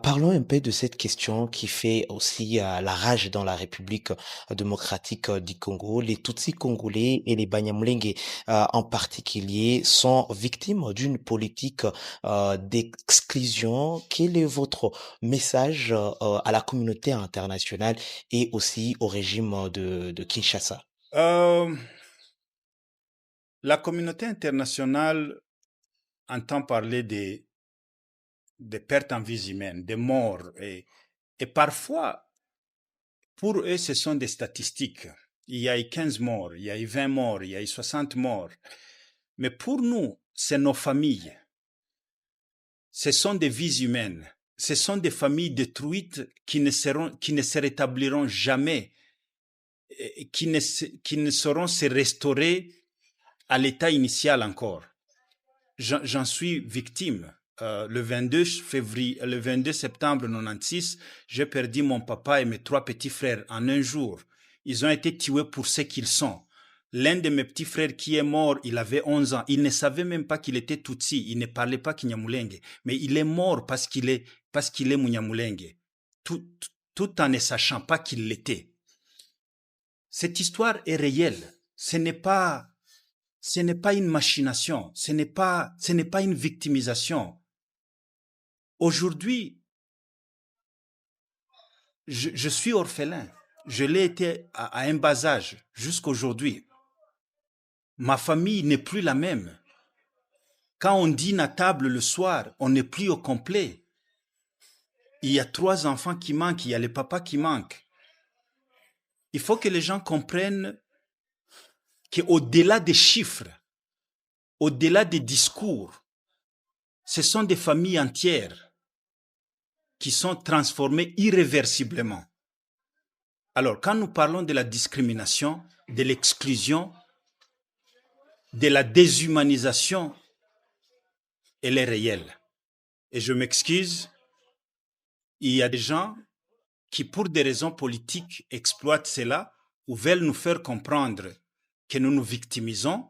Parlons un peu de cette question qui fait aussi, la rage dans la République, démocratique, du Congo. Les Tutsis congolais et les Banyamulenge, en particulier, sont victimes d'une politique, d'exclusion. Quel est votre message, à la communauté internationale et aussi au régime, de Kinshasa? Euh, la communauté internationale entend parler des pertes en vies humaines, des morts, et parfois, pour eux, ce sont des statistiques. Il y a eu 15 morts, il y a eu 20 morts, il y a eu 60 morts. Mais pour nous, c'est nos familles. Ce sont des vies humaines. Ce sont des familles détruites qui ne se rétabliront jamais, et qui ne sauront se restaurer à l'état initial encore. J'en suis victime. Le 22 février, le 22 septembre 96, j'ai perdu mon papa et mes 3 petits frères en un jour. Ils ont été tués pour ce qu'ils sont. L'un de mes petits frères qui est mort, il avait 11 ans. Il ne savait même pas qu'il était Tutsi. Il ne parlait pas Kinyamulenge. Mais il est mort parce qu'il est Munyamulenge. Tout en ne sachant pas qu'il l'était. Cette histoire est réelle. Ce n'est pas une machination, ce n'est pas une victimisation. Aujourd'hui, je suis orphelin. Je l'ai été à un bas âge jusqu'aujourd'hui. Ma famille n'est plus la même. Quand on dîne à table le soir, on n'est plus au complet. Il y a 3 enfants qui manquent, il y a le papa qui manque. Il faut que les gens comprennent qu'au-delà des chiffres, au-delà des discours, ce sont des familles entières qui sont transformées irréversiblement. Alors, quand nous parlons de la discrimination, de l'exclusion, de la déshumanisation, elle est réelle. Et je m'excuse, il y a des gens qui, pour des raisons politiques, exploitent cela ou veulent nous faire comprendre que nous nous victimisons.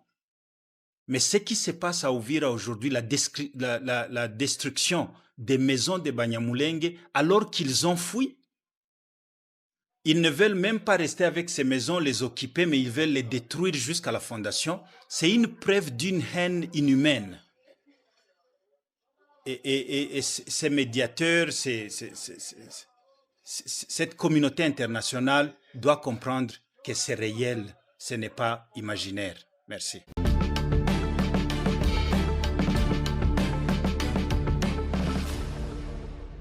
Mais ce qui se passe à Uvira aujourd'hui, la destruction des maisons de Banyamulenge, alors qu'ils ont fui, ils ne veulent même pas rester avec ces maisons, les occuper, mais ils veulent les détruire jusqu'à la fondation. C'est une preuve d'une haine inhumaine. Et ces médiateurs, cette communauté internationale doit comprendre que c'est réel, ce n'est pas imaginaire. Merci.